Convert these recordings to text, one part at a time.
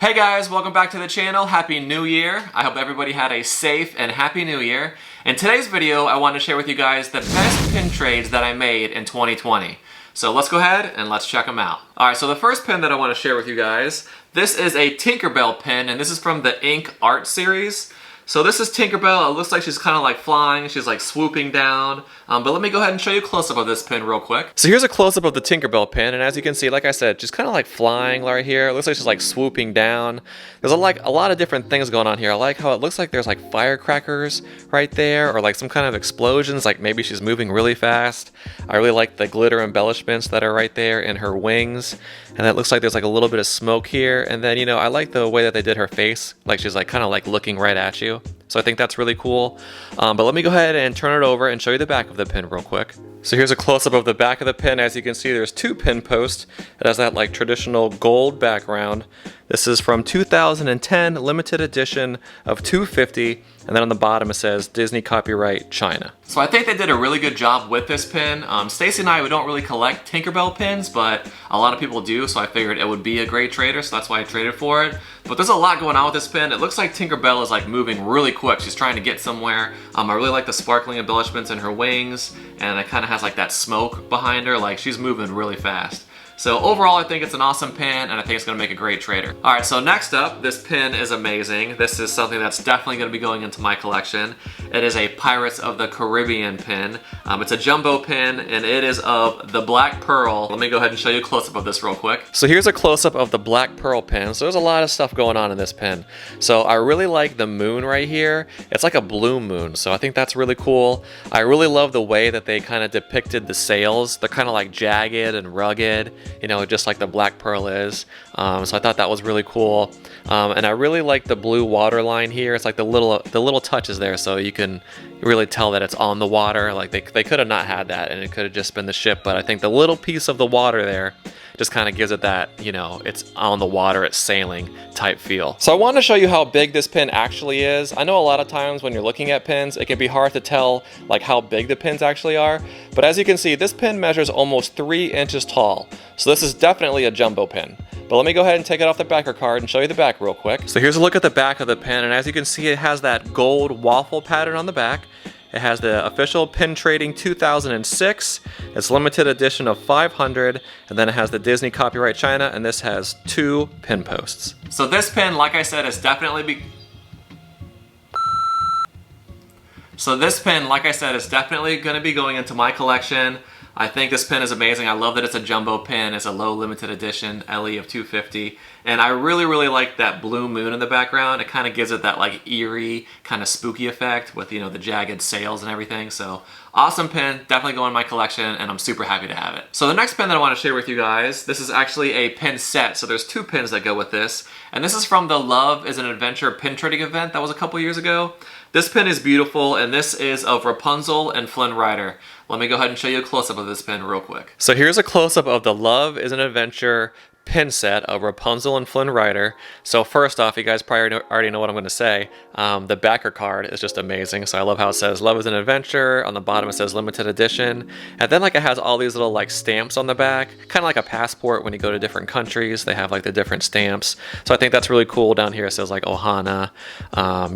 Hey guys, welcome back to the channel. Happy New Year. I hope everybody had a safe and happy New Year. In today's video, I want to share with you guys the best pin trades that I made in 2020. So let's go ahead and let's check them out. Alright, so the first pin that I want to share with you guys, this is a Tinkerbell pin, and this is from the Ink Art series. So this is Tinkerbell. It looks like she's kind of like flying. She's like swooping down. But let me go ahead and show you a close-up of this pin real quick. So here's a close-up of the Tinkerbell pin, and as you can see, like I said, she's kind of like flying right here. It looks like she's like swooping down. There's a lot of different things going on here. I like how it looks like there's like firecrackers right there, or like some kind of explosions, like maybe she's moving really fast. I really like the glitter embellishments that are right there in her wings. And it looks like there's like a little bit of smoke here. And then, you know, I like the way that they did her face. Like she's like kind of like looking right at you. So I think that's really cool. But let me go ahead and turn it over and show you the back of the pin real quick. So here's a close-up of the back of the pin. As you can see, there's two pin posts. It has that like traditional gold background. This is from 2010, limited edition of 250. And then on the bottom it says Disney copyright China. So I think they did a really good job with this pin. Stacy and I, we don't really collect Tinkerbell pins, but a lot of people do, so I figured it would be a great trader, so that's why I traded for it. But there's a lot going on with this pin. It looks like Tinkerbell is like moving really quick. She's trying to get somewhere. I really like the sparkling embellishments in her wings, and it kind of has like that smoke behind her. Like she's moving really fast. So overall, I think it's an awesome pin, and I think it's gonna make a great trader. All right, so next up, this pin is amazing. This is something that's definitely gonna be going into my collection. It is a Pirates of the Caribbean pin. It's a jumbo pin, and it is of the Black Pearl. Let me go ahead and show you a close-up of this real quick. So here's a close-up of the Black Pearl pin. So there's a lot of stuff going on in this pin. So I really like the moon right here. It's like a blue moon, so I think that's really cool. I really love the way that they kind of depicted the sails. They're kind of like jagged and rugged, you know, just like the Black Pearl is. So I thought that was really cool. And I really like the blue water line here. It's like the little touches there, so you can really tell that it's on the water. Like they could have not had that, and it could have just been the ship, but I think the little piece of the water there just kind of gives it that, you know, it's on the water, it's sailing type feel. So I want to show you how big this pin actually is. I know a lot of times when you're looking at pins, it can be hard to tell like how big the pins actually are. But as you can see, this pin measures almost 3 inches tall. So this is definitely a jumbo pin. But let me go ahead and take it off the backer card and show you the back real quick. So here's a look at the back of the pin, and as you can see, it has that gold waffle pattern on the back. It has the official Pin Trading 2006. It's limited edition of 500, and then it has the Disney copyright China, and this has 2 pin posts. So this pin, like I said, is definitely going to be going into my collection. I think this pin is amazing. I love that it's a jumbo pin. It's a low limited edition LE of 250. And I really like that blue moon in the background. It kind of gives it that like eerie, kind of spooky effect with, you know, the jagged sails and everything. So awesome pin, definitely go in my collection, and I'm super happy to have it. So the next pin that I want to share with you guys, this is actually a pin set. So there's 2 pins that go with this. And this is from the Love is an Adventure pin trading event that was a couple years ago. This pin is beautiful, and this is of Rapunzel and Flynn Rider. Let me go ahead and show you a close-up of this pin real quick. So here's a close-up of the Love is an Adventure pin set of Rapunzel and Flynn Rider. So first off, you guys probably already know what I'm going to say. The backer card is just amazing. So I love how it says Love is an Adventure. On the bottom it says limited edition. And then like it has all these little like stamps on the back. Kind of like a passport when you go to different countries. They have like the different stamps. So I think that's really cool. Down here it says like Ohana,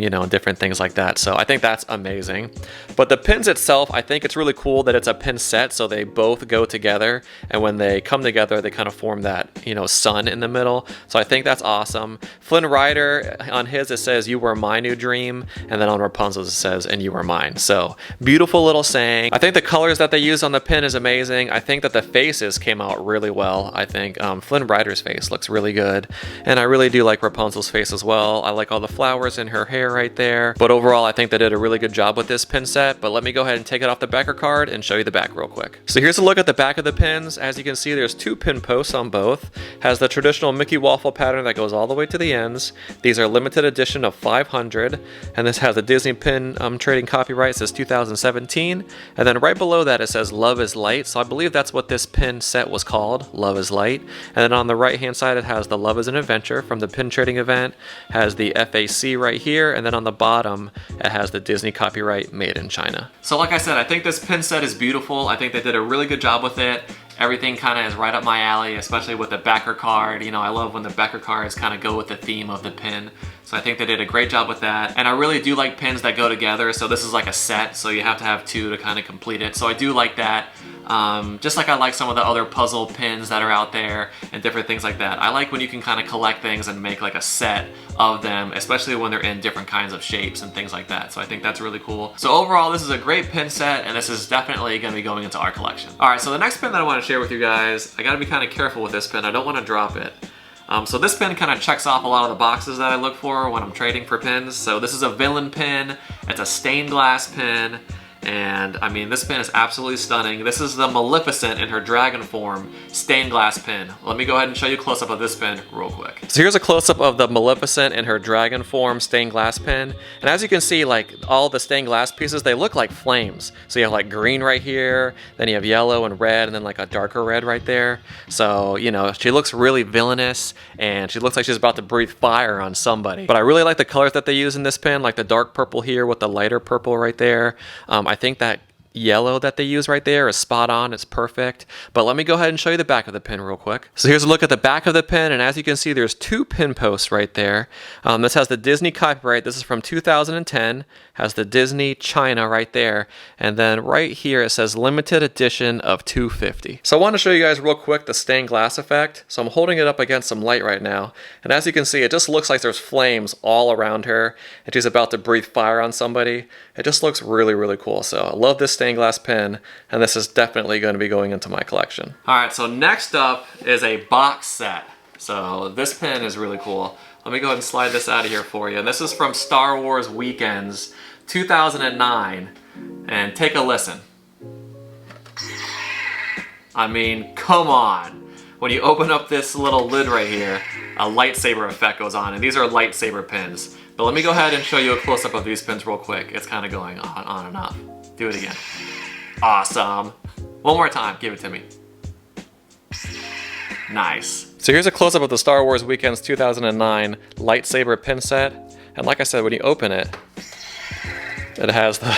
you know, different things like that. So I think that's amazing. But the pins itself, I think it's really cool that it's a pin set. So they both go together. And when they come together, they kind of form that, you know, sun in the middle. So I think that's awesome. Flynn Rider, on his it says you were my new dream, and then on Rapunzel's it says and you were mine. So beautiful little saying. I think the colors that they used on the pin is amazing. I think that the faces came out really well. I think Flynn Rider's face looks really good, and I really do like Rapunzel's face as well. I like all the flowers in her hair right there. But overall, I think they did a really good job with this pin set. But let me go ahead and take it off the backer card and show you the back real quick. So here's a look at the back of the pins. As you can see, there's 2 pin posts on both. Has the traditional Mickey waffle pattern that goes all the way to the ends. These are limited edition of 500, and this has a Disney pin trading copyright, says 2017, and then right below that it says Love is Light. So I believe that's what this pin set was called, Love is Light. And then on the right hand side it has the Love is an Adventure from the pin trading event, has the FAC right here, and then on the bottom it has the Disney copyright Made in China. So like I said, I think this pin set is beautiful. I think they did a really good job with it. Everything kind of is right up my alley, especially with the backer card. You know, I love when the backer cards kind of go with the theme of the pin. So I think they did a great job with that. And I really do like pins that go together. So this is like a set, so you have to have two to kind of complete it. So I do like that. Just like I like some of the other puzzle pins that are out there and different things like that. I like when you can kind of collect things and make like a set of them, especially when they're in different kinds of shapes and things like that. So I think that's really cool. So overall, this is a great pin set, and this is definitely going to be going into our collection. All right, so the next pin that I want to share with you guys, I got to be kind of careful with this pin. I don't want to drop it. So this pin kind of checks off a lot of the boxes that I look for when I'm trading for pins. So this is a villain pin. It's a stained glass pin. And I mean, this pin is absolutely stunning. This is the Maleficent in her dragon form stained glass pin. Let me go ahead and show you a close-up of this pin real quick. So here's a close-up of the Maleficent in her dragon form stained glass pin. And as you can see, like all the stained glass pieces, they look like flames. So you have like green right here, then you have yellow and red, and then like a darker red right there. So, you know, she looks really villainous, and she looks like she's about to breathe fire on somebody. But I really like the colors that they use in this pin, like the dark purple here with the lighter purple right there. I think that yellow that they use right there is spot on. It's perfect. But let me go ahead and show you the back of the pin real quick. So here's a look at the back of the pin, and as you can see, there's two pin posts right there. This has the Disney copyright. This is from 2010. Has the Disney China right there, and then right here it says limited edition of 250. So I want to show you guys real quick the stained glass effect. So I'm holding it up against some light right now, and as you can see, it just looks like there's flames all around her, and she's about to breathe fire on somebody. It just looks really, really cool. So I love this stained glass pin, and this is definitely going to be going into my collection. All right, so next up is a box set. So this pin is really cool. Let me go ahead and slide this out of here for you. And this is from Star Wars Weekends 2009. And take a listen. I mean, come on. When you open up this little lid right here, a lightsaber effect goes on. And these are lightsaber pins. But let me go ahead and show you a close-up of these pins real quick. It's kind of going on and off. Do it again. Awesome. One more time. Give it to me. Nice. So here's a close-up of the Star Wars Weekends 2009 lightsaber pin set. And like I said, when you open it, it has the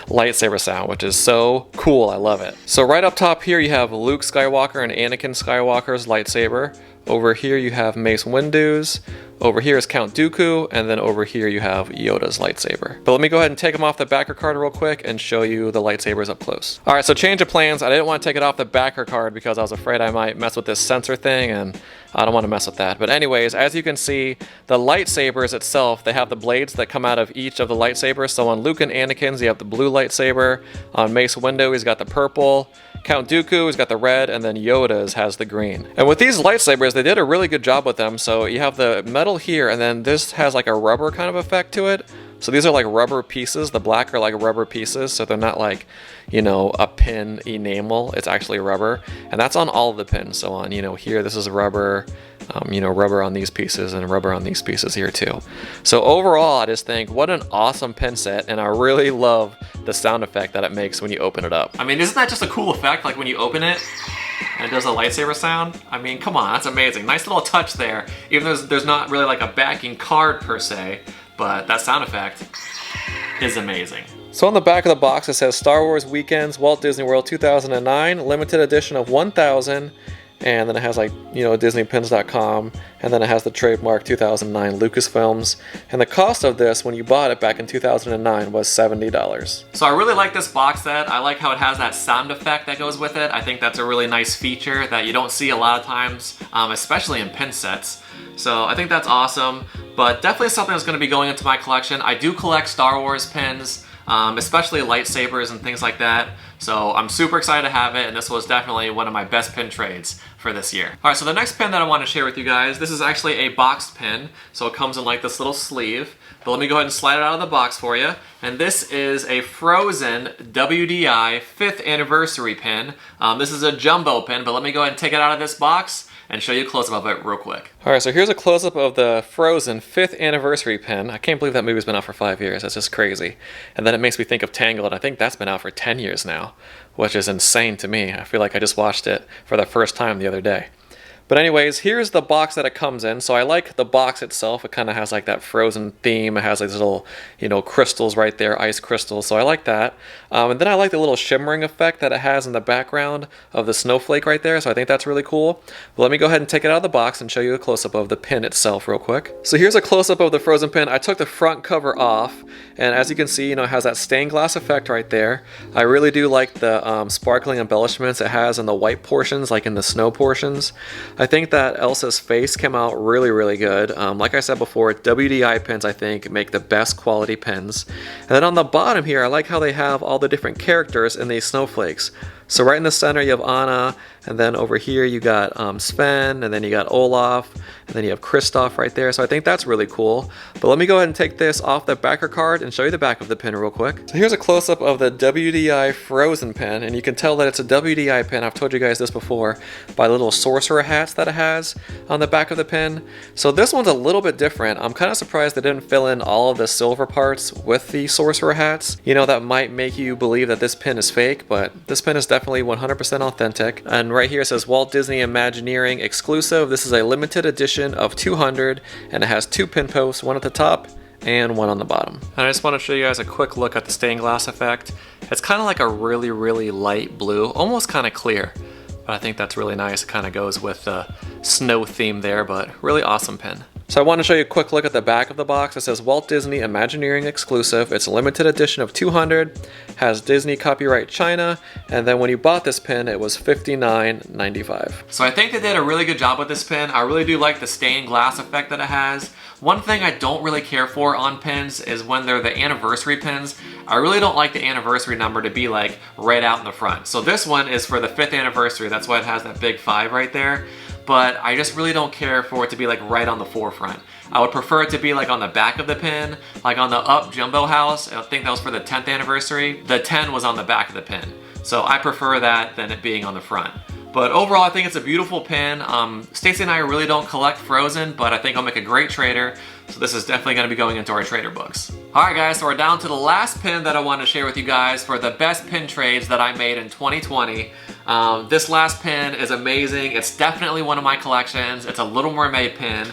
lightsaber sound, which is so cool. I love it. So right up top here, you have Luke Skywalker and Anakin Skywalker's lightsaber. Over here, you have Mace Windu's. Over here is Count Dooku, and then over here you have Yoda's lightsaber. But let me go ahead and take them off the backer card real quick and show you the lightsabers up close. All right, so change of plans. I didn't want to take it off the backer card because I was afraid I might mess with this sensor thing, and I don't want to mess with that. But anyways, as you can see, the lightsabers itself, they have the blades that come out of each of the lightsabers. So on Luke and Anakin's, you have the blue lightsaber. On Mace Windu, he's got the purple. Count Dooku has got the red, and then Yoda's has the green. And with these lightsabers, they did a really good job with them. So you have the metal here, and then this has like a rubber kind of effect to it. So these are like rubber pieces. The black are like rubber pieces, so they're not like, you know, a pin enamel. It's actually rubber, and that's on all of the pins. So on, you know, here, this is rubber, you know, rubber on these pieces and rubber on these pieces here too. So overall, I just think what an awesome pin set, and I really love the sound effect that it makes when you open it up. I mean, isn't that just a cool effect? Like when you open it, and it does a lightsaber sound. I mean, come on, that's amazing. Nice little touch there. Even though there's not really like a backing card per se, but that sound effect is amazing. So on the back of the box, it says Star Wars Weekends, Walt Disney World 2009, limited edition of 1,000. And then it has like, you know, DisneyPins.com, and then it has the trademark 2009 Lucasfilms. And the cost of this when you bought it back in 2009 was $70. So I really like this box set. I like how it has that sound effect that goes with it. I think that's a really nice feature that you don't see a lot of times, especially in pin sets. So I think that's awesome, but definitely something that's going to be going into my collection. I do collect Star Wars pins, especially lightsabers and things like that. So I'm super excited to have it, and this was definitely one of my best pin trades for this year. All right, so the next pin that I want to share with you guys, this is actually a boxed pin. So it comes in like this little sleeve, but let me go ahead and slide it out of the box for you. And this is a Frozen WDI 5th anniversary pin. This is a jumbo pin, but let me go ahead and take it out of this box and show you a close-up of it real quick. All right, so here's a close-up of the Frozen 5th anniversary pin. I can't believe that movie's been out for 5 years. That's just crazy. And then it makes me think of Tangled, and I think that's been out for 10 years now, which is insane to me. I feel like I just watched it for the first time the other day. But anyways, here's the box that it comes in. So I like the box itself. It kind of has like that Frozen theme. It has like these little, crystals right there, ice crystals. So I like that. And then I like the little shimmering effect that it has in the background of the snowflake right there. So I think that's really cool. But let me go ahead and take it out of the box and show you a close-up of the pin itself real quick. So here's a close-up of the Frozen pin. I took the front cover off, and as you can see, it has that stained glass effect right there. I really do like the sparkling embellishments it has in the white portions, like in the snow portions. I think that Elsa's face came out really, really good. Like I said before, WDI pins, I think, make the best quality pins. And then on the bottom here, I like how they have all the different characters in these snowflakes. So right in the center you have Anna, and then over here you got Sven, and then you got Olaf, and then you have Kristoff right there. So I think that's really cool. But let me go ahead and take this off the backer card and show you the back of the pin real quick. So here's a close-up of the WDI Frozen pin, and you can tell that it's a WDI pin. I've told you guys this before by the little sorcerer hats that it has on the back of the pin. So this one's a little bit different. I'm kind of surprised they didn't fill in all of the silver parts with the sorcerer hats. That might make you believe that this pin is fake, but this pin is definitely 100% authentic. And right here it says Walt Disney Imagineering exclusive. This is a limited edition of 200, and it has 2 pin posts, one at the top and one on the bottom. And I just want to show you guys a quick look at the stained glass effect. It's kind of like a really, really light blue, almost kind of clear. But I think that's really nice. It kind of goes with the snow theme there, but really awesome pin. So I want to show you a quick look at the back of the box. It says Walt Disney Imagineering exclusive. It's a limited edition of 200, has Disney copyright China, and then when you bought this pin, it was $59.95. So I think they did a really good job with this pin. I really do like the stained glass effect that it has. One thing I don't really care for on pins is when they're the anniversary pins. I really don't like the anniversary number to be like right out in the front. So this one is for the 5th anniversary. That's why it has that big 5 right there. But I just really don't care for it to be like right on the forefront. I would prefer it to be like on the back of the pin, like on the Up Jumbo House. I think that was for the 10th anniversary. The 10 was on the back of the pin. So I prefer that than it being on the front. But overall, I think it's a beautiful pin. Stacy and I really don't collect Frozen, but I think I'll make a great trader. So this is definitely going to be going into our trader books. Alright guys, so we're down to the last pin that I want to share with you guys for the best pin trades that I made in 2020. This last pin is amazing. It's definitely one of my collections. It's a Little Mermaid pin.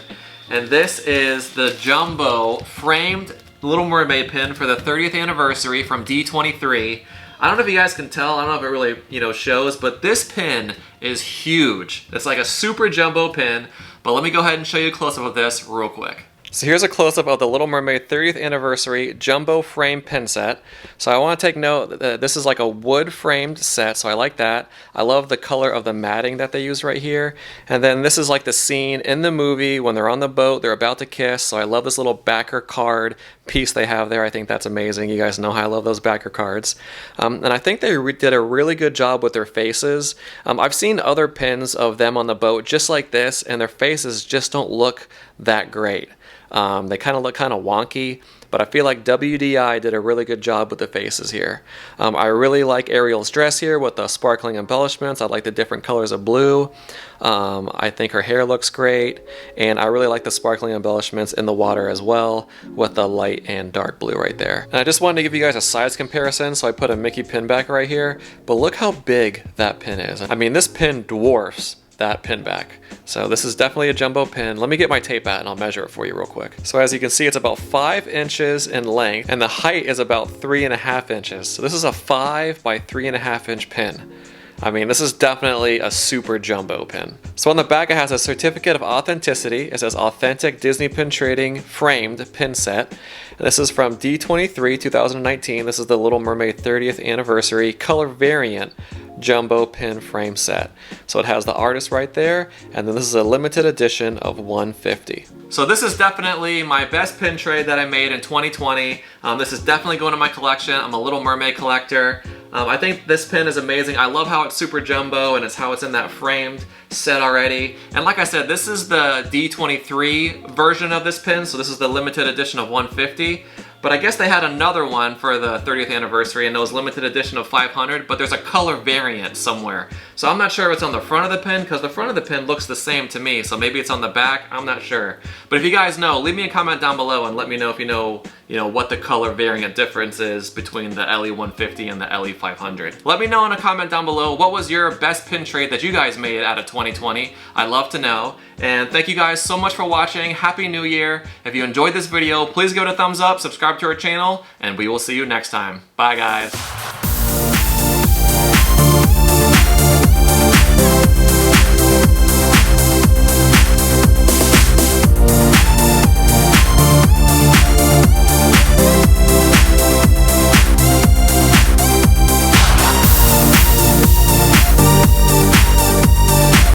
And this is the jumbo framed Little Mermaid pin for the 30th anniversary from D23. I don't know if you guys can tell, I don't know if it really, shows, but this pin is huge. It's like a super jumbo pin, but let me go ahead and show you a close-up of this real quick. So here's a close-up of the Little Mermaid 30th anniversary jumbo frame pin set. So I want to take note that this is like a wood framed set, so I like that. I love the color of the matting that they use right here. And then this is like the scene in the movie when they're on the boat, they're about to kiss. So I love this little backer card piece they have there. I think that's amazing. You guys know how I love those backer cards. And I think they did a really good job with their faces. I've seen other pins of them on the boat just like this, and their faces just don't look that great. They kind of look kind of wonky, but I feel like WDI did a really good job with the faces here. I really like Ariel's dress here with the sparkling embellishments. I like the different colors of blue. I think her hair looks great, and I really like the sparkling embellishments in the water as well with the light and dark blue right there. And I just wanted to give you guys a size comparison, so I put a Mickey pin back right here, but look how big that pin is. I mean, this pin dwarfs that pin back. So this is definitely a jumbo pin. Let me get my tape out and I'll measure it for you real quick. So as you can see, it's about 5 inches in length and the height is about 3.5 inches. So this is a 5 by 3.5 inch pin. I mean, this is definitely a super jumbo pin. So on the back, it has a certificate of authenticity. It says Authentic Disney Pin Trading Framed Pin Set. And this is from D23 2019. This is the Little Mermaid 30th Anniversary Color Variant Jumbo Pin Frame Set. So it has the artist right there, and then this is a limited edition of 150. So this is definitely my best pin trade that I made in 2020. This is definitely going to my collection. I'm a Little Mermaid collector. I think this pin is amazing. I love how it's super jumbo and it's how it's in that framed set already. And like I said, this is the D23 version of this pin, so this is the limited edition of 150. But I guess they had another one for the 30th anniversary and it was limited edition of 500, but there's a color variant somewhere. So I'm not sure if it's on the front of the pin, because the front of the pin looks the same to me, so maybe it's on the back, I'm not sure. But if you guys know, leave me a comment down below and let me know if you know, what the color variant difference is between the LE150 and the LE500. Let me know in a comment down below, what was your best pin trade that you guys made out of 2020? I'd love to know. And thank you guys so much for watching. Happy New Year. If you enjoyed this video, please give it a thumbs up, subscribe to our channel, and we will see you next time. Bye guys.